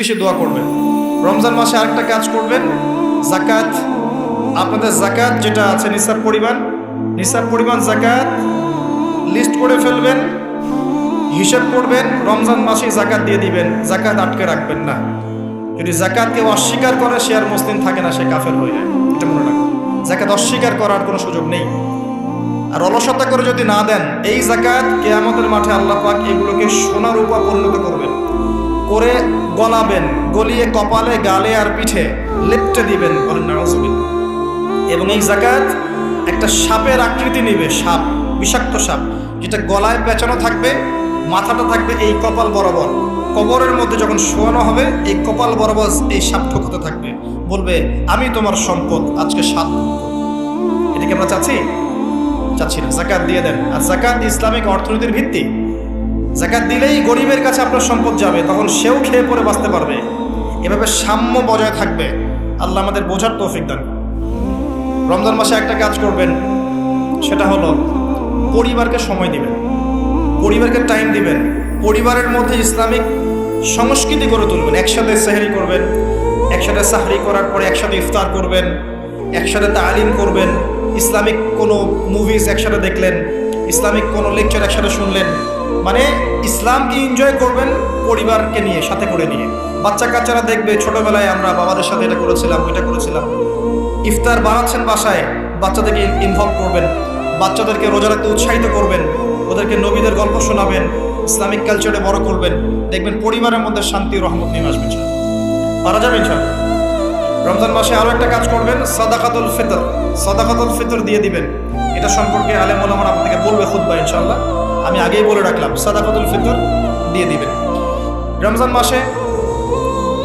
বেশি দোয়া করবেন। রমজান মাসে আরেকটা কাজ করবেন, যাকাত। আপনাদের যাকাত যেটা আছে নিসাব পরিমাণ যাকাত লিস্ট করে ফেলবেন, হিসাব করবেন, রমজান মাসে যাকাত দিয়ে দিবেন। যাকাত আটকে রাখবেন না। যদি যাকাত কেউ অস্বীকার করে সে আর মুসলিম থাকে না, সে কাফের হয়ে যায়। এটা মনে রাখবেন, যাকাত অস্বীকার করার কোনো সুযোগ নেই। আর অলসতা করে যদি না দেন, এই যাকাত কিয়ামতের মাঠে আল্লাহ পাক এগুলোকে সোনার উপর পরিণত করবেন, করে গলাবেন, গলিয়ে কপালে, গালে আর পিঠে লেপটে দিবেন, বলেন নাউজুবিল্লাহ। এবং এই যাকাত একটা সাপের আকৃতি নেবে, সাপ, বিষাক্ত সাপ, যেটা গলায় পেঁচানো থাকবে, মাথাটা থাকবে এই কপাল বরাবর। কবরের মধ্যে যখন শোয়ানো হবে, এই কপাল বরাবর এই সাপ ঠোকাতে থাকবে, বলবে আমি তোমার সম্পদ, আজকে 7 ভক্ত। এটাকে আমরা চাচ্ছি না। যাকাত দিয়ে দেন। আর যাকাত ইসলামিক অর্থনীতির ভিত্তি। যাকাত দিলেই গরিবের কাছে আপনার সম্পদ যাবে, তখন সেও খেয়ে পরে বাঁচতে পারবে। এভাবে সাম্য বজায় থাকবে। আল্লাহ আমাদের বোঝার তৌফিক দান। রমজান মাসে একটা কাজ করবেন, সেটা হলো পরিবারকে সময় দিবেন, পরিবারকে টাইম দিবেন। পরিবারের মধ্যে ইসলামিক সংস্কৃতি গড়ে তুলবেন। একসাথে সেহরি করবেন, একসাথে সাহরি করার পরে একসাথে ইফতার করবেন, একসাথে তালিম করবেন, ইসলামিক কোনো মুভিজ একসাথে দেখলেন, ইসলামিক কোনো লেকচার একসাথে শুনলেন। মানে ইসলামকে এনজয় করবেন পরিবারকে নিয়ে, সাথে করে নিয়ে। বাচ্চা কাচ্চারা দেখবে ছোটবেলায় আমরা বাবাদের সাথে এটা করেছিলাম, ওইটা করেছিলাম। ইফতার বানাচ্ছেন বাসায়, বাচ্চাদেরকে ইনভলভ করবেন, বাচ্চাদেরকে রোজা রাখতে উৎসাহিত করবেন, ওদেরকে নবীদের গল্প শোনাবেন, ইসলামিক কালচারে বড় করবেন। দেখবেন পরিবারের মধ্যে শান্তি, রহমত নেমে আসবে। পারা যাবে ইনশাআল্লাহ। রমজান মাসে আরও একটা কাজ করবেন, সাদাকাতুল ফিতর দিয়ে দিবেন। এটা সম্পর্কে আলেম ওলামারা আপনাদেরকে বলবে খুতবা ইনশাআল্লাহ। আমি আগেই বলে রাখলাম, সাদাকাতুল ফিতর দিয়ে দিবেন। রমজান মাসে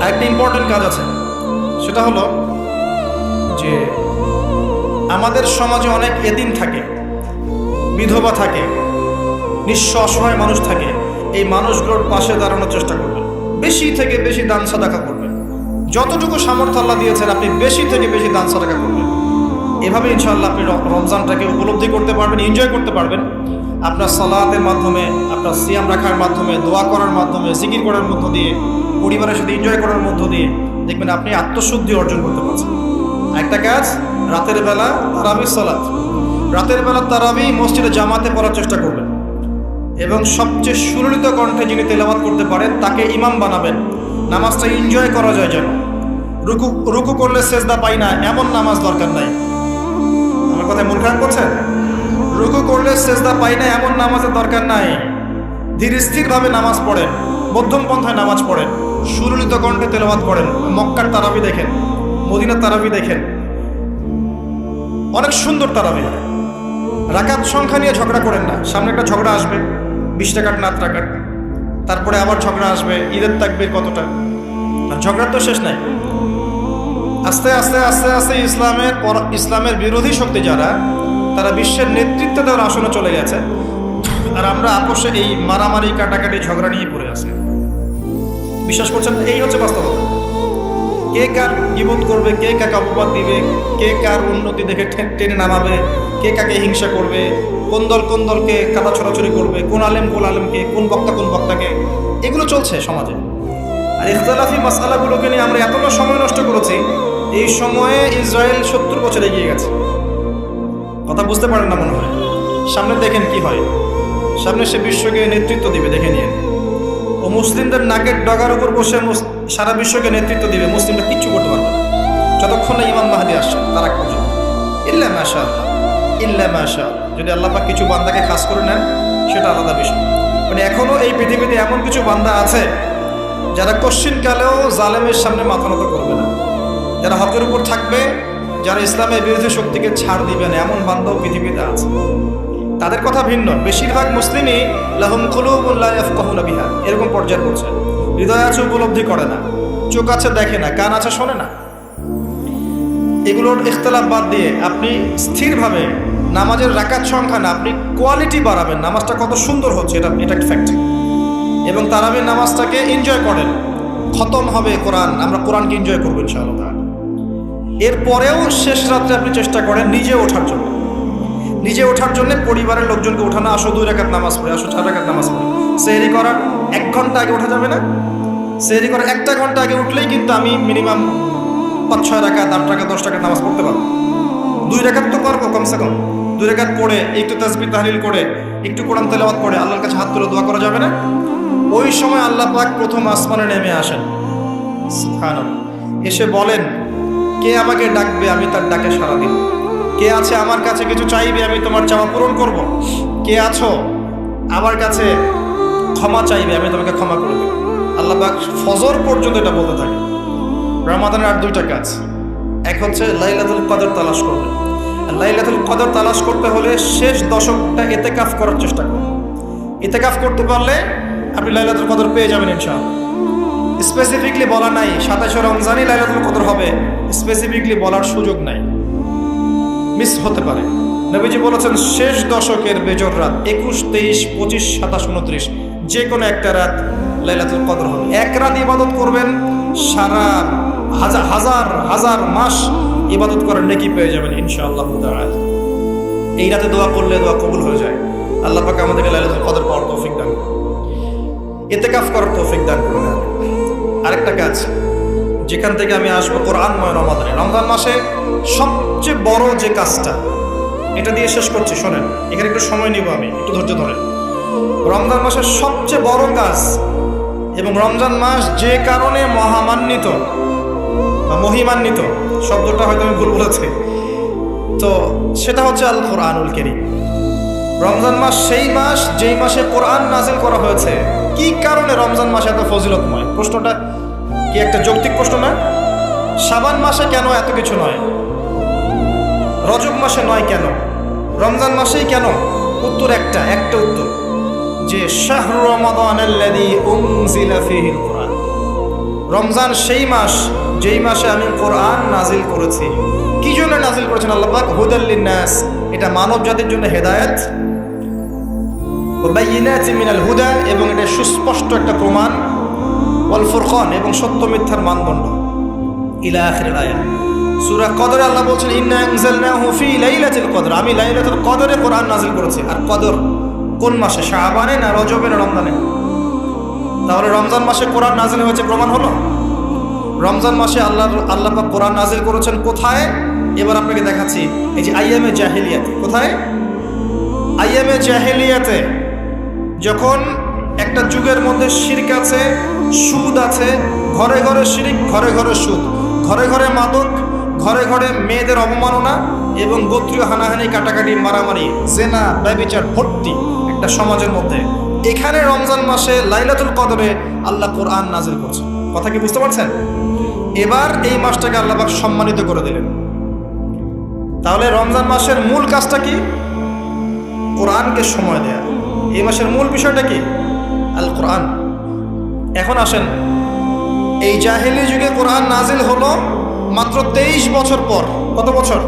আরেকটা ইম্পর্টেন্ট কাজ আছে, সেটা হলো যে আমাদের সমাজে অনেক এতিম থাকে, বিধবা থাকে, নিঃস্ব অসহায় মানুষ থাকে। এই মানুষগুলোর পাশে দাঁড়ানোর চেষ্টা করবেন। বেশি থেকে বেশি দান সাদাকা করবেন। যতটুকু সামর্থ্য আল্লাহ দিয়েছেন আপনি বেশি থেকে বেশি দান সাদাকা করবেন। এভাবে ইনশাআল্লাহ আপনি রমজানটাকে উপলব্ধি করতে পারবেন, এনজয় করতে পারবেন। আপনার সালাতের মাধ্যমে, আপনার সিয়াম রাখার মাধ্যমে, দোয়া করার মাধ্যমে, জিকির করার মধ্য দিয়ে, পরিবারের সাথে এনজয় করার মধ্য দিয়ে দেখবেন আপনি আত্মশুদ্ধি অর্জন করতে পারছেন। একটা কাজ, রাতের বেলা তারাবি সালাত, রাতের বেলা তারাবি মসজিদে জামাতে পড়ার চেষ্টা করবেন। এবং সবচেয়ে সুললিত কণ্ঠে যিনি তেলাওয়াত করতে পারেন তাকে ইমাম বানাবেন। নামাজটা এনজয় করা যায় যেন। রুকু করলে সেজদা পাই না এমন নামাজ দরকার নাই। আমার কথায় মন খারাপ করছেন? রুকু করলে সেজদা পাই না এমন নামাজের দরকার নাই। ধীর স্থিরভাবে নামাজ পড়েন, মধ্যম পন্থায় নামাজ পড়েন, সুললিত কণ্ঠে তেলাওয়াত করেন। মক্কার তারাবি দেখেন, মদিনার তারাবি দেখেন, অনেক সুন্দর তারাবি। রাকাত সংখ্যা নিয়ে ঝগড়া করেন না। সামনে একটা ঝগড়া আসবে, 20 টাকার না 8 টাকার, তারপরে আবার ঝগড়া আসবে, ঈদের তাকবীর কতটা, ঝগড়ার তো শেষ নাই। আস্তে আস্তে আস্তে আস্তে ইসলামের বিরোধী শক্তি যারা, তারা বিশ্বের নেতৃত্ব দেওয়ার আসনে চলে গেছে। আর আমরা আপোষে এই মারামারি, কাটাকাটি, ঝগড়া নিয়ে পড়ে আছি। বিশ্বাস করছেন? এই হচ্ছে বাস্তবতা। কে কার গীবত করবে, কে কাকে অপবাদ দিবে, কে কার উন্নতি দেখে টেনে নামাবে, কে কাকে হিংসা করবে, কোন দলকে কাদা ছড়াছড়ি করবে, কোন আলেমকে, কোন বক্তাকে, এগুলো চলছে সমাজে। আর ইখতিলাফি মাসআলাগুলোকে নিয়ে আমরা এতটা সময় নষ্ট করেছি। এই সময়ে ইসরায়েল 70 বছর এগিয়ে গেছে। কথা বুঝতে পারেন না মনে হয়। সামনে দেখেন কি হয়। সামনে সে বিশ্বকে নেতৃত্ব দিবে, দেখে নিয়ে। ও মুসলিমদের নাকের ডগার উপর বসে সারা বিশ্বকে নেতৃত্ব দিবে। মুসলিমরা কিচ্ছু করতে পারবে না যতক্ষণ না ইমাম মাহদী আসছে তার আগ পর্যন্ত। ইল্লা মাশাআল্লাহ। যদি আল্লাহ পাক কিছু বান্দাকে খাস করে নেন সেটা আলাদা বিষয়। মানে এখনো এই পৃথিবীতে এমন কিছু বান্দা আছে যারা কশ্চিনকালেও জালেমের সামনে মাথা নত করবে না, যারা হকের উপর থাকবে, যারা ইসলামের বিরোধী শক্তিকে ছাড় দিবে না, এমন বান্দাও পৃথিবীতে আছে। তাদের কথা ভিন্ন। বেশিরভাগ মুসলিমই লাহুম কুলুবুন লা ইয়াফকাহুনা বিহা, এরকম পর্যায়ে পৌঁছে। হৃদয় আছে, উপলব্ধি করে না, চোখ আছে দেখে না, কান আছে শোনে না। এগুলোর ইখতিলাফ বাদ দিয়ে আপনি স্থিরভাবে নামাজের রাকাত সংখ্যা না, আপনি কোয়ালিটি বাড়াবেন। নামাজটা কত সুন্দর হচ্ছে এটা একটা ফ্যাক্ট। এবং তারাবির নামাজটাকে এনজয় করেন। খতম হবে কোরআন, আমরা কোরআনকে এনজয় করবো ইনশাআল্লাহ। এরপরেও শেষ রাত্রে আপনি চেষ্টা করেন নিজে ওঠার জন্য, পরিবারের লোকজনকে ওঠানো। আসো 2 রাকাত নামাজ পড়ে, আসো 4 রাকাত নামাজ পড়ে। সেহরি করার 1 ঘন্টা আগে ওঠা যাবে না? সেহরি করে 1টা ঘন্টা আগে উঠলেই কিন্তু আমি মিনিমাম 5-6 রাকাত 8 রাকাত 10 রাকাত নামাজ পড়তে পারবো। 2 রাকাত তো পারবো কমসে কম। 2 রাকাত পড়ে একটু তাসবিহ তাহলিল করে একটু কোরআন তেলাওয়াত করে আল্লাহর কাছে হাত তুলে দোয়া করা যাবে না? ওই সময় আল্লাহ পাক প্রথম আসমানে নেমে আসেন, সুবহানাল্লাহ, এসে বলেন, কে আমাকে ডাকবে আমি তার ডাকে সাড়া দিব। কে আছে আমার কাছে কিছু চাইবে আমি তোমার চাওয়া পূরণ করব। কে আছো আমার কাছে ক্ষমা চাইবে আমি তোমাকে ক্ষমা করে দেব। আল্লাহ পাক ফজর পর্যন্ত এটা বলতে থাকে। রমাদানের আর 2টা কাজ। এক হচ্ছে লাইলাতুল কদর তালাশ করবে। লাইলাতুল কদর তালাশ করতে হলে শেষ দশকটা ইতিকাফ করার চেষ্টা করুন। ইতিকাফ করতে পারলে আপনি লাইলাতুল কদর পেয়ে যাবেন ইনশাআল্লাহ। স্পেসিফিকলি বলা নাই 27 রমজানই লাইলাতুল কদর হবে, স্পেসিফিকলি বলার সুযোগ নাই, মিস হতে পারে। নবীজি বলেছেন শেষ দশকের বেজর রাত 21, 23, 25, 27, 29 যে কোনো একটা রাত লাইলাতুল কদর হবে। এক রাত ইবাদত করবেন, সারা হাজার হাজার মাস ইবাদত করার নেকি পেয়ে যাবেন ইনশাআল্লাহ তাআলা। এই রাতে দোয়া করলে দোয়া কবুল হয়ে যায়। আল্লাহ পাক আমাদেরকে লাইলাতুল কদর পাওয়ার তৌফিক দান করুন, ইতিকাফ করার তৌফিক দান করুন। আরেকটা কাজ যেখান থেকে আমি আসবো, কোরআনময় রমাদানে, রমজান মাসে সবচেয়ে বড় যে কাজটা, এটা দিয়ে শেষ করছি, শোনেন, এখানে একটু সময় নিব, আমি একটু ধৈর্য ধরেন। রমজান মাসের সবচেয়ে বড় কাজ এবং রমজান মাস যে কারণে মহামান্বিত বা মহিমান্বিত, শব্দটা হয়তো আমি ভুল বলেছি, তো সেটা হচ্ছে আল কোরআনুল কারীম। রমজান মাস সেই মাস যেই মাসে কোরআন নাজিল করা হয়েছে। কি কারণে রমজান মাসে এত ফজিলতময়? প্রশ্নটা কি একটা যৌক্তিক প্রশ্ন না? শাবান মাসে কেন এত কিছু নয়? রজব মাসে নয় কেন? রমজান মাসেই কেন? উত্তর একটা উত্তর, যে শাহরু রমাদানাল্লাযী উনজিলা ফীহিল কোরআন। রমজান সেই মাস যেই মাসে আমি কোরআন নাজিল করেছি। কি জন্য নাজিল করেছেন আল্লাহ পাক? হুদাল লিন্নাস, এটা মানব জাতির জন্য হেদায়েত, ওয়া বাইয়িনাতিন মিনাল হুদা, এবং এটা সুস্পষ্ট একটা প্রমাণ, ওয়াল ফুরকান, এবং সত্য মিথ্যার মানদণ্ড, ইলা আখিরিল আয়াত। সূরা কদরে আল্লাহ বলছেন ইন্না আনজালনাহু ফি লাইলাতুল কদর, আমি লাইলাতুল কদরে কোরআন নাজিল করেছি। আর কদর কোন মাসে? শাবানে না রজবে না রমজানে? তাহলে রমজান মাসে কোরআন নাজিল হয়েছে, প্রমাণ হলো। রমজান মাসে আল্লাহ পাক কোরআন নাজিল করেছেন কোথায়? এবার আপনাকে দেখাচ্ছি। এই যে আইয়ামে জাহেলিয়াতে। কোথায়? আইয়ামে জাহেলিয়াতে, যখন একটা যুগের মধ্যে শিরক আছে, সুদ আছে, ঘরে ঘরে শিরক, ঘরে ঘরে সুদ, ঘরে ঘরে মাদক, ঘরে ঘরে মেয়েদের অবমাননা এবং গোত্রীয় হানাহানি, কাটাকাটি, মারামারি, জেনা, ব্যভিচার ভর্তি একটা সমাজের মধ্যে। এখানে রমজান মাসে লাইলাতুল কদরে আল্লাহ কোরআন নাজিল করছেন। কথা কি বুঝতে পারছেন? এবার এই মাসটাকে আল্লাহ পাক সম্মানিত করে দিলেন। তাহলে রমজান মাসের মূল কাজটা কি? কোরআনকে সময় দেয়া। এই মাসের মূল বিষয়টা কি? আল কোরআন। এখন আসেন, এই জাহেলি যুগে কোরআন নাজিল হলো মাত্র 23 বছর পর। কত বছর?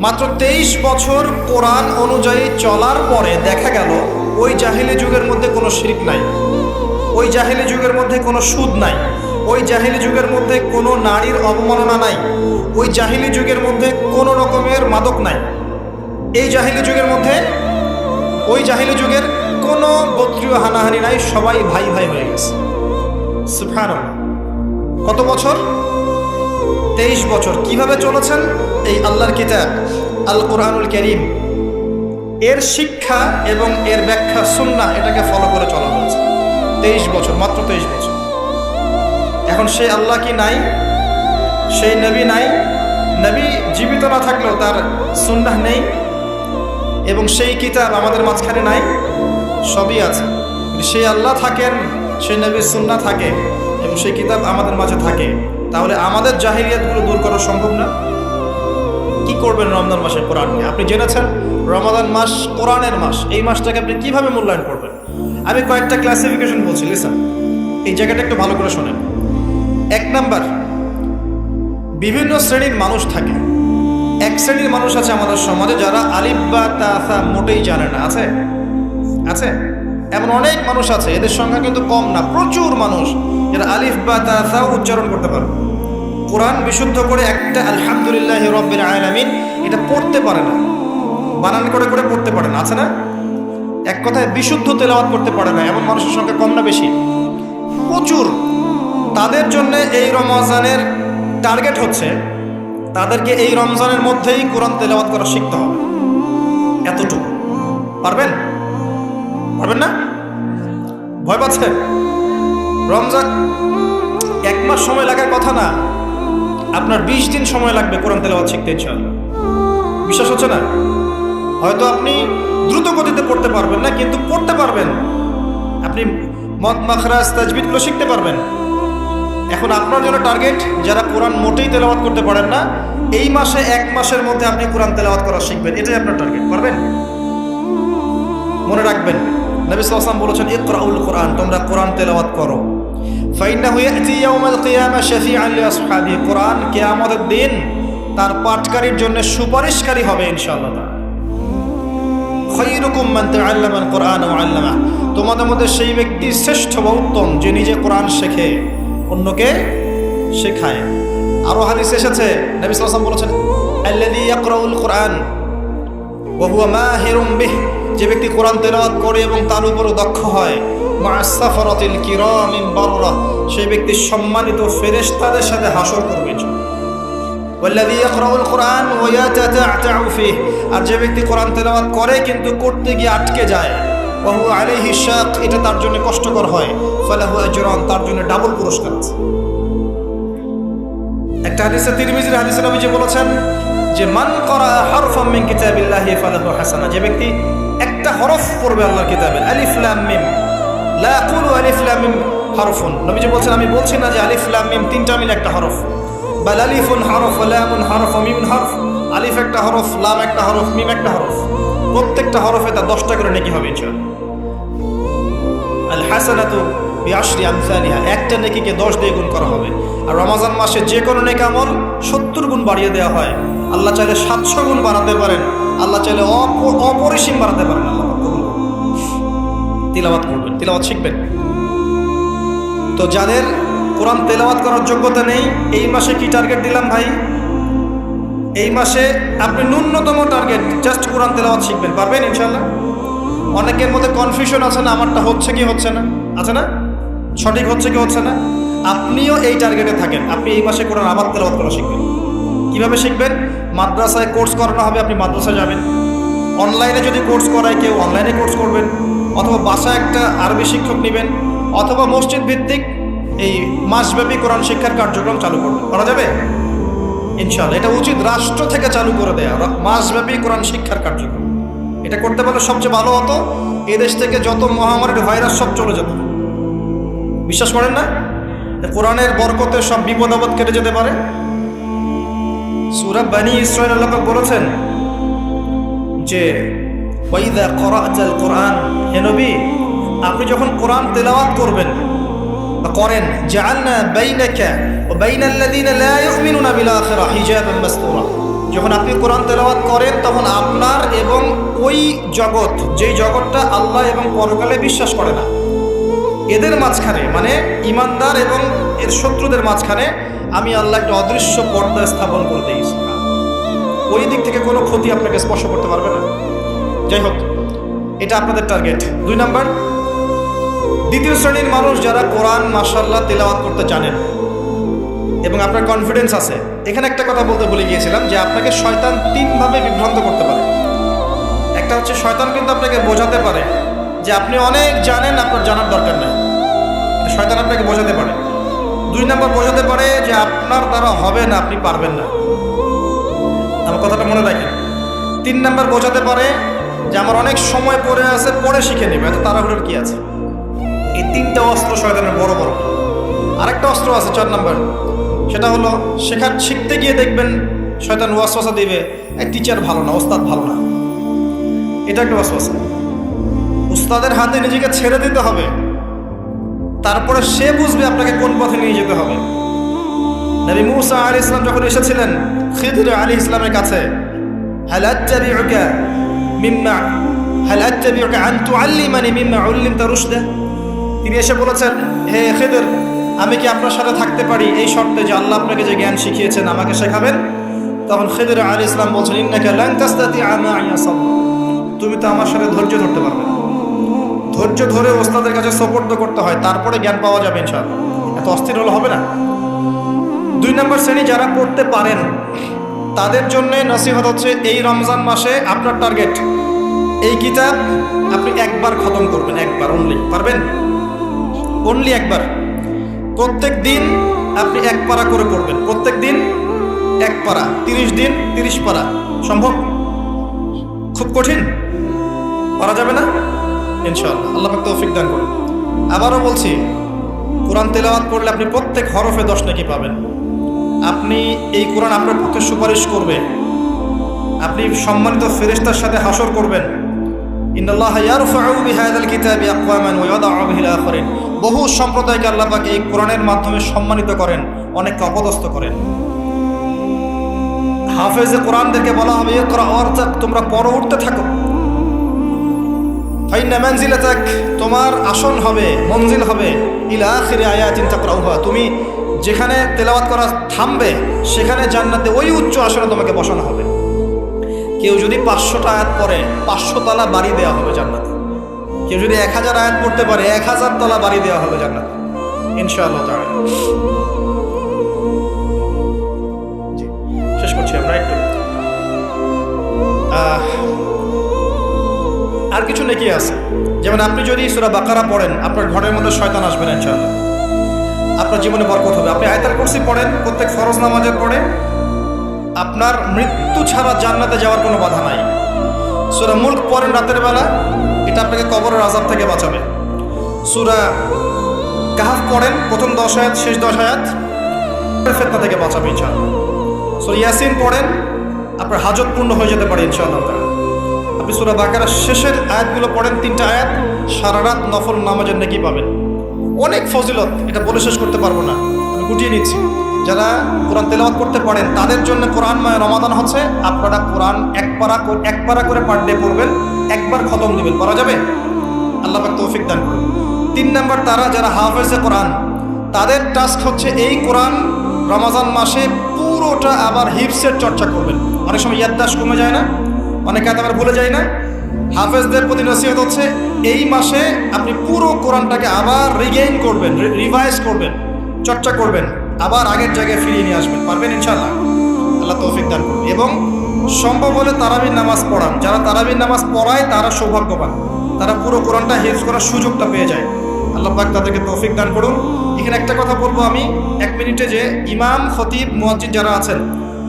মাত্র 23 বছর কোরআন অনুযায়ী চলার পরে দেখা গেল ওই জাহেলি যুগের মধ্যে কোনো শিরক নাই, ওই জাহেলি যুগের মধ্যে কোনো সুদ নাই, ওই জাহেলি যুগের মধ্যে কোনো নারীর অবমাননা নাই, ওই জাহেলি যুগের মধ্যে কোনো রকমের মাদক নাই, এই জাহেলি যুগের মধ্যে, ওই জাহেলি যুগের কোনো গোত্রীয় হানাহানি নাই, সবাই ভাই ভাই হয়ে গেছে। সুবহানাল্লাহ। কত বছর? 23 বছর। কিভাবে চলেছেন? এই আল্লাহর কিতাব আল কোরআনুল কারীম, এর শিক্ষা এবং এর ব্যাখ্যা সুন্নাহ, এটাকে ফলো করে চলা হয়েছে 23 বছর, মাত্র 23 বছর। এখন সেই আল্লাহ কি নাই? সেই নবী নাই? নবী জীবিত না থাকলেও তার সুন্নাহ নেই, এবং সেই কিতাব আমাদের মাঝখানে নাই? সবই আছে। সেই আল্লাহ থাকেন, সেই নবীর সুন্নাহ থাকে, এবং সেই কিতাব আমাদের মাঝে থাকে। তাহলে আমাদের জাহিলিয়াতগুলো দূর করা সম্ভব না? কি করবেন রমজান মাসে কোরআনকে? আপনি জেনেছেন রমাদান মাস কোরআনের মাস। এই মাসটাকে আপনি কিভাবে মূল্যায়ন করবেন? আমি কয়েকটা ক্লাসিফিকেশন বলছি, লিসেন, এই জায়গাটা একটু ভালো করে শোনেন। 1 নাম্বার, বিভিন্ন শ্রেণীর মানুষ থাকে। এক শ্রেণীর মানুষ আছে আমাদের সমাজে যারা আলিফ বা তা মোটেই জানে না। আছে? আছে? এমন অনেক মানুষ আছে, এদের সংখ্যা কিন্তু কম না, প্রচুর মানুষ যারা আলিফ বা তা উচ্চারণ করতে পারে, কোরআন বিশুদ্ধ করে একটা আলহামদুলিল্লাহি রাব্বিল আলামিন এটা পড়তে পারে না, বানান করে করে পড়তে পারে না। আছে না? এক কথায় বিশুদ্ধ তেলাওয়াত করতে পারে না, এমন মানুষের সংখ্যা কম না বেশি? প্রচুর। তাদের জন্য এই রমজানের টার্গেট হচ্ছে তাদেরকে এই রমজানের মধ্যেই কোরআন তেলাওয়াত করা শিখতে হবে। এতটুকু পারবেন? পারবেন না? ভয় পাচ্ছেন? রমজান 1 মাস সময় লাগার কথা না, আপনার 20 দিন সময় লাগবে কোরআন তেলাওয়াত শিখতে ইনশাআল্লাহ। বিশ্বাস হচ্ছে না? হয়তো আপনি দ্রুত গতিতে পড়তে পারবেন না, কিন্তু পড়তে পারবেন। আপনি মদ মাখরাজ তাজবিদগুলো শিখতে পারবেন। এখন আপনার জন্য টার্গেট যারা কোরআন মোটেই তেলাওয়াত করতে পারেন না, এই মাসে 1 মাসের মধ্যে আপনি কোরআন তেলাওয়াত করা শিখবেন। এটাই আপনার টার্গেট। পারবেন? মনে রাখবেন, নবী সাল্লাল্লাহু আলাইহি ওয়াসাল্লাম বলেছেন, ইকরাউল কোরআন, তোমরা কোরআন তেলাওয়াত করো। ফাইন্নাহু ইয়াতি ইয়াউমাল কিয়ামা শাফিআন লিআসহাবি, কোরআন কিয়ামতের দিন তার পাঠকারীর জন্য সুপারিশকারী হবে ইনশাআল্লাহ তাআলা। খায়রুকুম মান তাআল্লামা আল কোরআন ওয়া আল্লামা, তোমাদের মধ্যে সেই ব্যক্তি শ্রেষ্ঠ বা উত্তম যে নিজে কোরআন শেখে অন্যকে শেখায়। আরো হাদিস এসেছে, নবী সাল্লাল্লাহু আলাইহি ওয়াসাল্লাম বলেছেন, আল্লাযী ইয়াকরাউল কোরআন ওয়া হুয়া মাহিরুম বিহি, যে ব্যক্তি কোরআন তেলাওয়াত করে এবং তার উপর দক্ষ হয়, মা'আস সাফারাতিল কিরামিন বাররা, সেই ব্যক্তি সম্মানিত ফেরেশতাদের সাথে হাসর করবে। ওয়াল্লাযী ইয়াকরাউল কোরআন ওয়া ইয়াতাতা'তা'উ ফিহি, আর যে ব্যক্তি কোরআন তেলাওয়াত করে কিন্তু করতে গিয়ে আটকে যায়, ওয়া হুয়া আলাইহি শাক, এটা তার জন্য কষ্টকর হয়, ফালাহু আজরান, তার জন্য ডাবল পুরস্কার আছে। একটা হাদিসে, তিরমিজির হাদিসে নবীজি বলেছেন যে মান ক্বারা হারফাম মিন কিতাবিল্লাহি ফালাহু হাসানা, যে ব্যক্তি একটা হরফ পড়বে আল্লাহর কিতাবের, আলিফ লাম মিম, লা ইয়াকুলু আলিফ লাম মিম হারফুন, নবীজি বলেছেন আমি বলছি না যে আলিফ লাম মিম তিনটা মিলে একটা হরফ, বাল আলিফুন হরফ ওয়া লামুন হরফ ওয়া মিমুন হরফ, আলিফ একটা হরফ, লাম একটা হরফ, মিম একটা হরফ, প্রত্যেকটা হরফে তার 10টা করে নেকি হবে ইনশাআল্লাহ। আল হাসানাতু বিআশরি আমসালিহা, একটা নেকিকে 10 দিয়ে গুণ করা হবে। আর রমজান মাসে যে কোনো নেক আমল 70 গুণ বাড়িয়ে দেওয়া হয়। আল্লাহ চাইলে 700 গুণ বাড়াতে পারেন, আল্লাহ চাইলে অপরিসীম বাড়াতে পারেন। আল্লাহ তিলাওয়াত করবেন, তিলাওয়াত শিখবেন। তো যাদের কোরআন তেলাওয়াত করার যোগ্যতা নেই, এই মাসে কি টার্গেট দিলাম ভাই? এই মাসে আপনি ন্যূনতম টার্গেট জাস্ট কোরআন তেলাওয়াত শিখবেন। পারবেন ইনশাআল্লাহ? অনেকের মধ্যে কনফিউশন আছে না, আমারটা হচ্ছে কি হচ্ছে না, আছে না, সঠিক হচ্ছে কি হচ্ছে না। আপনিও এই টার্গেটে থাকেন, আপনি এই মাসে কোরআন আবার তেলাওয়াত করা শিখবেন। কিভাবে শিখবেন? মাদ্রাসায় কোর্স করানো হবে, আপনি মাদ্রাসায় যাবেন। অনলাইনে যদি কোর্স করায় কেউ, অনলাইনে কোর্স করবেন, অথবা বাসায় একটা আরবি শিক্ষক নেবেন, অথবা মসজিদ ভিত্তিক এই মাসব্যাপী কোরআন শিক্ষার কার্যক্রম চালু করবেন। করা যাবে ইনশাআল্লাহ। এটা উচিত রাষ্ট্র থেকে চালু করে দেয়া মাসব্যাপী কোরআন শিক্ষার কার্যক্রম। এটা করতে পারলে সবচেয়ে ভালো হতো, এদেশ থেকে যত মহামারীর ভাইরাস সব চলে যেত। বিশ্বাস করেন না? কোরআনের বরকতে সব বিপদ আপদ কেটে যেতে পারে। সূরা বনী ইসরাঈল আল্লাহ পাক বলেছেন যে ওয়াইদা ক্বরা'তাল কোরআন, হে নবী আপনি যখন কোরআন তেলাওয়াত করবেন বা করেন, জাআলনা বাইনাকা ওয়া বাইনাল্লাযীনা লা ইউমিনুনা বিল আখিরাহ হিজাবান মাসতুরা, যখন আপনি কোরআন তেলাওয়াত করেন তখন আপনার এবং ওই জগৎ, যেই জগৎটা আল্লাহ এবং পরকালে বিশ্বাস করে না, এদের মাঝখানে, মানে ইমানদার এবং এর শত্রুদের মাঝখানে আমি আল্লাহ একটা অদৃশ্য পর্দা স্থাপন করে দিয়েছি। ওই দিক থেকে কোনো ক্ষতি আপনাকে স্পর্শ করতে পারবে না। যাই হোক, এটা আপনাদের টার্গেট। 2 নাম্বার, দ্বিতীয় শ্রেণীর মানুষ যারা কোরআন মাশাআল্লাহ তেলাওয়াত করতে জানেন এবং আপনার কনফিডেন্স আছে। এখানে একটা কথা বলতে ভুলে গিয়েছিলাম যে আপনাকে শয়তান 3 ভাবে বিভ্রান্ত করতে পারে। একটা হচ্ছে শয়তান কিন্তু আপনাকে বোঝাতে পারে যে আপনি অনেক জানেন, আপনার জানার দরকার নাই, শয়তান আপনাকে বোঝাতে পারে। 2 নাম্বার, বোঝাতে পারে যে আপনার দ্বারা হবে না, আপনি পারবেন না। আমার কথাটা মনে রাখেন। 3 নাম্বার, বোঝাতে পারে যে আমার অনেক সময় পড়ে আছে, পরে শিখে নেবে, এত তাড়াহুড়োর কি আছে। এই 3টা অস্ত্র শয়তানের বড় বড়। আরেকটা অস্ত্র আছে 4 নাম্বার, সেটা হলো শিখতে গিয়ে দেখবেন শয়তান ওয়াসওয়াসা দিবে, এক টিচার ভালো না, ওস্তাদ ভালো না। এটা একটা ওয়াসওয়াসা। উস্তাদের হাতে নিজেকে ছেড়ে দিতে হবে, তারপরে সে বুঝবে আপনাকে কোন পথে নিয়ে যেতে হবে। নবী মূসা আলাইহিস সালাম যখন এসেছিলেন খিদর আলাইহিস সালামের কাছে, হাল আত্তাবিউকা আন তুআল্লিমানি মিম্মা উল্লিমতা রুশদা, তিনি এসে বলেছেন, হে খিদর, আমি কি আপনার সাথে থাকতে পারি এই শর্তে যে আল্লাহ আপনাকে যে জ্ঞান শিখিয়েছেন আমাকে শেখাবেন? তখন খিদর আলাইহিস সালাম বলছেন, ইন্নাকা লান তাসতাতিআ মা'ইয়া সাবরা, তুমি তো আমার সাথে ধৈর্য ধরতে পারবে না। ধৈর্য ধরে ওস্তাদের কাছে সুপর্দ করতে হয়, তারপরে জ্ঞান পাওয়া যাবে ইনশাআল্লাহ। এত অস্থির হলে হবে না। 2 নম্বর শ্রেণী যারা পড়তে পারেন তাদের জন্য নসিহত হচ্ছে, এই রমজান মাসে আপনার টার্গেট এই কিতাব আপনি একবার খতম করবেন, একবার অনলি। পারবেন? অনলি একবার। প্রত্যেক দিন আপনি 1 পারা করে পড়বেন, প্রত্যেক দিন 1 পারা, 30 দিন 30 পারা। সম্ভব? খুব কঠিন? পারা যাবে না? ইনশাআল্লাহ আল্লাহ পাক তৌফিক দান করুন। আবারও বলছি, কোরআন তেলাওয়াত করলে আপনি প্রত্যেক হরফে 10 নেকি পাবেন। আপনি এই কোরআন আপনার পক্ষে সুপারিশ করবে, আপনি সম্মানিত ফেরেশতার সাথে হাসর করবেন। ইন্নাল্লাহা ইয়ারফাউ বিহাযাল কিতাবি আকওয়ামান ওয়া ইয়াদাউ বিহিল আখারিন। বহু সম্প্রদায়কে আল্লাহ পাক এই কোরআনের মাধ্যমে সম্মানিত করেন, অনেককে অপদস্থ করেন। হাফেজে কোরআনদেরকে বলা হবে, ইকরা ওয়ারতাক, তোমরা পড়ো, উঠতে থাকো। ফাইন্না মানজিলাতাক, তোমার আসন হবে, মঞ্জিল হবে, ইলা আখিরি আয়াতিন তাকরাউহা, তুমি যেখানে তেলাওয়াত করা থামবে সেখানে জান্নাতে ওই উচ্চ আসনে তোমাকে বসানো হবে। কেউ যদি 500টা আয়াত পড়ে 500 তলা বাড়ি দেওয়া হবে জান্নাতে। কেউ যদি 1000 আয়াত পড়তে পারে 1000 তলা বাড়ি দেওয়া হবে জান্নাতে ইনশাআল্লাহ তাআলা। জি, শেষ করছি আমরা একটু। আর কিছু নেকি আছে, যেমন আপনি যদি সূরা বাকারা পড়েন আপনার ঘরের মধ্যে শয়তান আসবে না ইনশাআল্লাহ, আপনার জীবনে বরকত হবে। আপনি আয়াতুল কুরসি পড়েন প্রত্যেক ফরজ নামাজের পরে, আপনার মৃত্যু ছাড়া জান্নাতে যাওয়ার কোনো বাধা নাই। সূরা মুলক পড়েন রাতের বেলা, এটা আপনাকে কবরের আযাব থেকে বাঁচাবে। সূরা কাহফ পড়েন প্রথম 10 আয়াত শেষ 10 আয়াত, ফিতনা থেকে বাঁচাবে ইনশাআল্লাহ। সূরা ইয়াসিন পড়েন, আপনার হাজত পূর্ণ হয়ে যেতে পারে ইনশাআল্লাহ তাআলা। আপনি সূরা বাকারার শেষের আয়াতগুলো পড়েন 3টা আয়াত, সারা রাত নফল নামাজের নেকি পাবেন। অনেক ফজিলত, এটা বলে শেষ করতে পারবো না, আমি গুটিয়ে নিচ্ছি। যারা কোরআন তেলাওয়াত করতে পারেন তাদের জন্য কোরআনময় রমাদান হচ্ছে, আপনারা কোরআন 1 পারা করে পার ডে পড়বেন, একবার খতম দিবেন। পারা যাবে? আল্লাহ পাক তৌফিক দান করুন। 3 নম্বর, তারা যারা হাফেজে কোরআন তাদের টাস্ক হচ্ছে এই কোরআন রমজান মাসে পুরোটা আবার হিফসের চর্চা করবেন। অনেক সময় ইয়াদদাশত কমে যায় না, অনেকে আবার ভুলে যায় না। হাফেজদের প্রতি নসিহত হচ্ছে, এই মাসে আপনি পুরো কোরআনটাকে আবার রিগেইন করবেন, রিভাইজ করবেন, চর্চা করবেন, আবার আগের জায়গায় ফিরিয়ে নিয়ে আসবেন। পারবেন ইনশাআল্লাহ? আল্লাহ তৌফিক দান করুন। এবং সম্ভব হলে তারাবির নামাজ পড়ান। যারা তারাবির নামাজ পড়ায় তারা সৌভাগ্যবান, তারা পুরো কোরআনটা হিফজ করার সুযোগটা পেয়ে যায়। আল্লাহ পাক তাদেরকে তৌফিক দান করুন। এখানে একটা কথা বলবো আমি 1 মিনিটে, যে ইমাম খতিব মুয়াজ্জিন যারা আছেন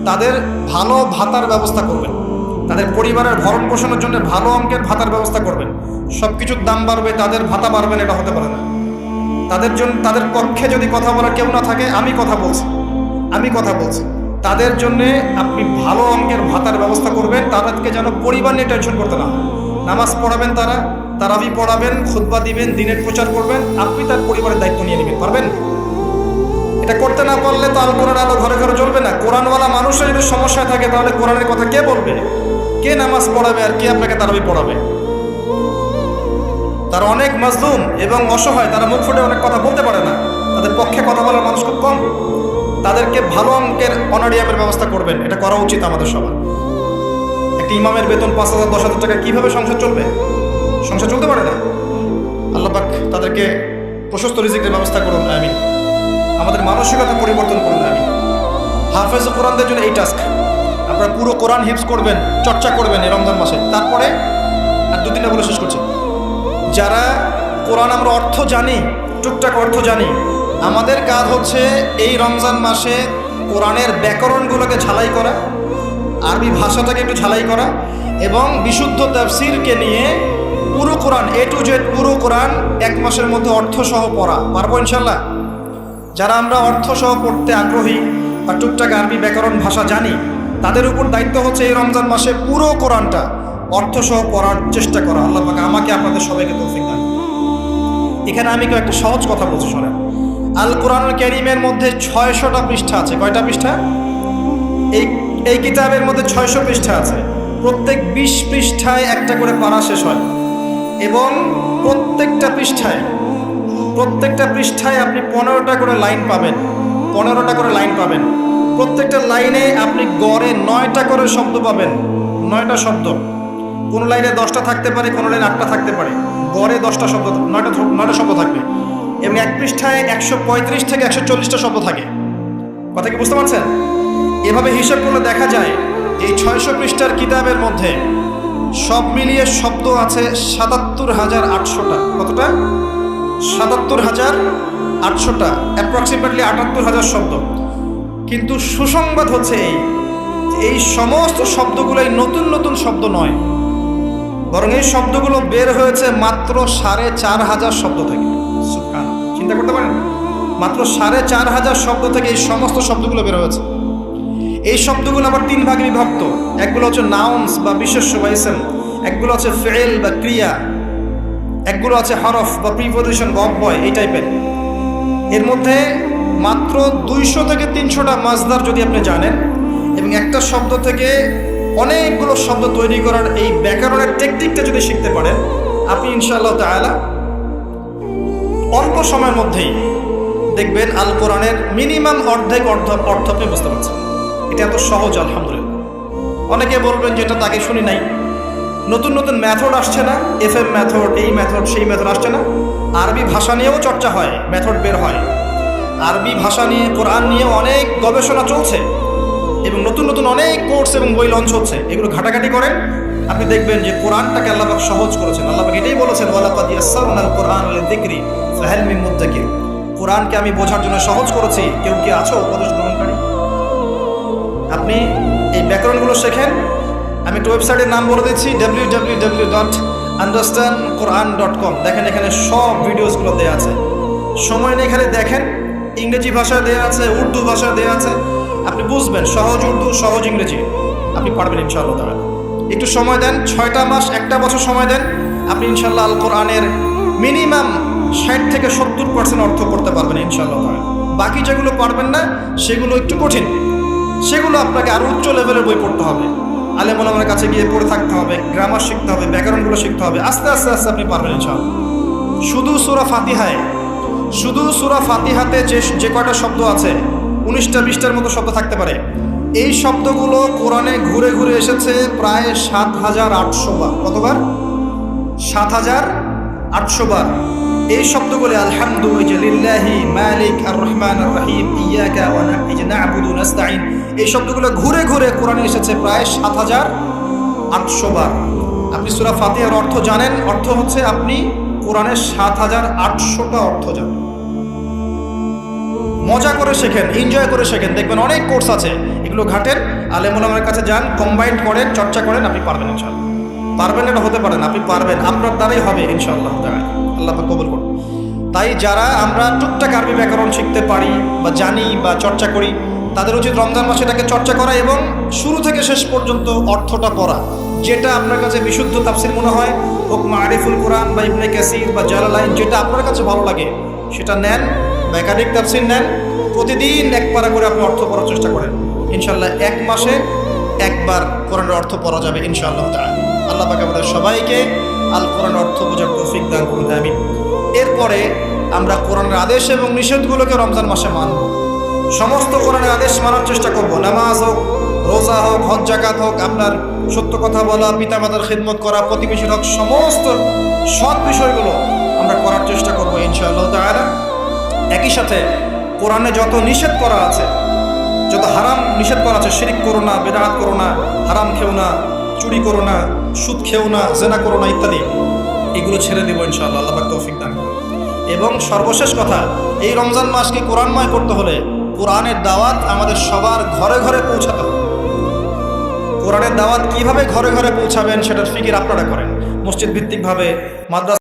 তাদের ভালো ভাতার ব্যবস্থা করবেন, তাদের পরিবারের ভরণ পোষণের জন্য ভালো অঙ্কের ভাতার ব্যবস্থা করবেন। সব কিছুর দাম বাড়বে, তাদের ভাতা বাড়বে না, এটা হতে পারে না। তাদের জন্য, তাদের পক্ষে যদি কথা বলার কেউ না থাকে, আমি কথা বলছি, তাদের জন্যে আপনি ভালো অঙ্কের ভাতার ব্যবস্থা করবেন। তাদেরকে যেন পরিবার নিয়ে টেনশন করতে না হয়। নামাজ পড়াবেন, তারাবি পড়াবেন, খুতবা দিবেন, দিনের প্রচার করবেন, আপনি তার পরিবারের দায়িত্ব নিয়ে নেবেন। পারবেন? এটা করতে না পারলে তো আল কোরআন আলো ঘরে ঘরে জ্বলবে না। কোরআনওয়ালা মানুষের যদি সমস্যায় থাকে তাহলে কোরআনের কথা কে বলবে? কে নামাজ পড়াবে আর কে আপনাকে তারাবি পড়াবে? তারা অনেক মাজলুম এবং অসহায়, তারা মুখ ফুটে অনেক কথা বলতে পারে না, তাদের পক্ষে কথা বলার মানুষ খুব কম। তাদেরকে ভালো অঙ্কের অনারিয়ামের ব্যবস্থা করবেন, এটা করা উচিত আমাদের সবার। একটি ইমামের বেতন 5,000 10,000 টাকা কিভাবে সংসার চলবে? সংসার চলতে পারে না। আল্লাহ পাক তাদেরকে প্রশস্ত রিজিকের ব্যবস্থা করুন, আমিন। আমাদের মানসিকতা পরিবর্তন করুন, আমিন। হাফেজ কোরআনদের জন্য এই টাস্ক, আপনারা পুরো কোরআন হিফজ করবেন, চর্চা করবেন এই রমজান মাসে। তারপরে আর 2-3টা বলে শেষ করছি। যারা কোরআন আমরা অর্থ জানি, টুকটাক অর্থ জানি, আমাদের কাজ হচ্ছে এই রমজান মাসে কোরআনের ব্যাকরণগুলোকে ঝালাই করা, আরবি ভাষাটাকে একটু ঝালাই করা, এবং বিশুদ্ধ তাফসীরকে নিয়ে পুরো কোরআন A to Z পুরো কোরআন 1 মাসের মধ্যে অর্থসহ পড়া। পারবো ইনশাল্লাহ? যারা আমরা অর্থসহ পড়তে আগ্রহী বা টুকটাক আরবি ব্যাকরণ ভাষা জানি, তাদের উপর দায়িত্ব হচ্ছে এই রমজান মাসে পুরো কোরআনটা অর্থসহ পড়ার চেষ্টা করা। আল্লাহ পাক আমাকে আপনাদের সবাইকে তৌফিক দান। এখানে আমি একটা সহজ কথা বলছি, শোনেন। আল কোরআনুল কারীমের মধ্যে 600টা পৃষ্ঠা আছে। কয়টা পৃষ্ঠা? এই কিতাবের মধ্যে 600 পৃষ্ঠা আছে। প্রত্যেক 20 পৃষ্ঠায় একটা করে পারা শেষ হয়, এবং প্রত্যেকটা পৃষ্ঠায় আপনি 15টা করে লাইন পাবেন, 15টা করে লাইন পাবেন। প্রত্যেকটা লাইনে আপনি গড়ে 9টা করে শব্দ পাবেন, 9টা শব্দ। কোন লাইনে 10টা থাকতে পারে, কোন লাইনে 8টা থাকতে পারে, গড়ে 10টা শব্দ, 9টা শব্দ থাকবে। এবং এক পৃষ্ঠায় 135 থেকে 140টা শব্দ থাকে। কথা কি বুঝতে পারছেন? এভাবে হিসাব করলে দেখা যায় এই 600 পৃষ্ঠার কিতাবের মধ্যে সব মিলিয়ে শব্দ আছে 77,800টা। কতটা? 77,800টা, অ্যাপ্রক্সিমেটলি 78,000 শব্দ। কিন্তু সুসংবাদ হচ্ছে এই সমস্ত শব্দগুলোই নতুন নতুন শব্দ নয়, বরং এই শব্দগুলো বের হয়েছে মাত্র 4,500 শব্দ থেকে। চিন্তা করতে পারেন, মাত্র 4,500 শব্দ থেকে এই সমস্ত শব্দগুলো বের হয়েছে। এই শব্দগুলো আবার 3 ভাগে বিভক্ত। একগুলো হচ্ছে নাউন্স বা বিশেষ্য বা ইসম, একগুলো হচ্ছে ফেল বা ক্রিয়া, একগুলো আছে হরফ বা প্রিপোজিশন বা অব্যয়, এই টাইপের। এর মধ্যে মাত্র 200 থেকে 300টা মাজদার যদি আপনি জানেন এবং একটা শব্দ থেকে অনেকগুলো শব্দ তৈরি করার এই ব্যাকরণের টেকনিকটা যদি শিখতে পারেন, আপনি ইনশাআল্লাহ তাআলা অল্প সময়ের মধ্যেই দেখবেন আল কোরআনের মিনিমাম অর্ধেক অর্থ আপনি বুঝতে পারছেন। এটা এত সহজ, আলহামদুলিল্লাহ। অনেকে বলবেন যে এটা তাকে শুনি নাই, নতুন নতুন মেথড আসছে না, FM মেথড, এই মেথড, সেই মেথড আসছে না। আরবি ভাষা নিয়েও চর্চা হয়, মেথড বের হয়। আরবি ভাষা নিয়ে, কোরআন নিয়ে অনেক গবেষণা চলছে এবং নতুন নতুন অনেক কোর্স এবং বই লঞ্চ হচ্ছে। এগুলো ঘাটাঘাটি করেন, আপনি দেখবেন যে কোরআনটাকে আল্লাহ পাক সহজ করেছেন। আল্লাহ পাক এটাই বলেছেন, ওয়ালাকাদ ইয়াসসারনাল কোরআন লিযিকরি ফাহাল মিন মুদ্দাকির। কোরআনকে আমি বোঝার জন্য সহজ করেছি, কেউ কি আছো উপদেশ গ্রহণকারী? আপনি এই ব্যাকরণগুলো শেখেন। আমি একটা ওয়েবসাইটের নাম বলে দিচ্ছি, www.understandquran.com। দেখেন এখানে সব ভিডিওসগুলো দেওয়া আছে। সময় নেই, এখানে দেখেন। ইংরেজি ভাষায় দেওয়া আছে, উর্দু ভাষায় দেওয়া আছে। আপনি বুঝবেন, সহজ উর্দু, সহজ ইংরেজি, আপনি পারবেন ইনশাআল্লাহ তাআলা। একটু সময় দেন, 6টা মাস, 1টা বছর সময় দেন, আপনি ইনশাআল্লাহ আল কোরআনের মিনিমাম 60 থেকে 70% অর্থ করতে পারবেন ইনশাআল্লাহ তাআলা। বাকি যেগুলো পারবেন না সেগুলো একটু কঠিন, সেগুলো আপনাকে আরো উচ্চ লেভেলের বই পড়তে হবে, আলেম ওলামার কাছে গিয়ে পড়ে থাকতে হবে, গ্রামার শিখতে হবে, ব্যাকরণগুলো শিখতে হবে। আস্তে আস্তে আস্তে আপনি পারবেন ইনশাআল্লাহ। শুধু সূরা ফাতিহাতে যে কয়টা শব্দ আছে, 19টা 20টার মতো শব্দ থাকতে পারে। এই শব্দগুলো কোরআনে ঘুরে ঘুরে এসেছে প্রায় 7,800 বার। কতবার? 7,800 বার। এই শব্দগুলো আলহামদুলিল্লাহি মালিক আর রহমান আর রহিম ইয়াকা ওয়া না'বুদু নাস্তাইন, এই শব্দগুলো ঘুরে ঘুরে কোরআনে এসেছে প্রায় 7,800 বার। আপনি সূরা ফাতিহার অর্থ জানেন, অর্থ হচ্ছে আপনি কোরআনের 7,800টা অর্থ জানেন। মজা করে শেখেন, এনজয় করে শেখেন, দেখবেন অনেক কোর্স আছে, এগুলো ঘাটেন, আলেম ওলামার কাছে যান, কম্বাইন করেন, চর্চা করেন, আপনি পারবেন ইনশাআল্লাহ। পারবেন এটা হতে পারেন, আপনি পারবেন, আপনার দ্বারাই হবে ইনশাআল্লাহ তাআলা। আল্লাহ পাক কবুল করুন। তাই যারা আমরা টুকটাক আরবি ব্যাকরণ শিখতে পারি বা জানি বা চর্চা করি, তাদের উচিত রমজান মাসে এটাকে চর্চা করা এবং শুরু থেকে শেষ পর্যন্ত অর্থটা পড়া। যেটা আপনার কাছে বিশুদ্ধ তাফসীর মনে হয়, হোক মারিফুল কোরআন বা ইবনে কাসির বা জালালাইন, যেটা আপনার কাছে ভালো লাগে সেটা নেন, বা একাধিক তাফসীর নেন। প্রতিদিন এক পারা করে আপনি অর্থ পড়ার চেষ্টা করেন, ইনশাআল্লাহ 1 মাসে একবার কোরআনের অর্থ পড়া যাবে ইনশাআল্লাহ তাআলা। আল্লাহ পাক আমাদের সবাইকে আল কোরআন অর্থ বোঝার তৌফিক দান করুন, আমিন। এরপরে আমরা কোরআনের আদেশ এবং নিষেধগুলোকে রমজান মাসে মানব। সমস্ত কোরআনের আদেশ মানার চেষ্টা করব। নামাজ হোক, রোজা হোক, হজ জাকাত হোক, আপনার সত্য কথা বলা, পিতামাতার খিদমত করা, প্রতিবেশীর হক, সমস্ত সৎ বিষয়গুলো আমরা করার চেষ্টা করব ইনশাআল্লাহ তাআলা। একই সাথে কোরআনে যত নিষেধ করা আছে, যত হারাম নিষেধ করা আছে, শিরিক করো না, বেদাত করো না, হারাম খেও না, চুরি করো না, সুদ খেও না, জেনা করো না ইত্যাদি, এগুলো ছেড়ে দেবো ইনশাআল্লাহ। আল্লাহ পাক তৌফিক দান করুন। এবং সর্বশেষ কথা, এই রমজান মাসকে কোরআনময় করতে হলে কোরআনের দাওয়াত আমাদের সবার ঘরে ঘরে পৌঁছাতে হবে। কোরআনের দাওয়াত কিভাবে ঘরে ঘরে পৌঁছাবেন সেটার ফিকির আপনারা করেন। মসজিদ ভিত্তিকভাবে, মাদ্রাসা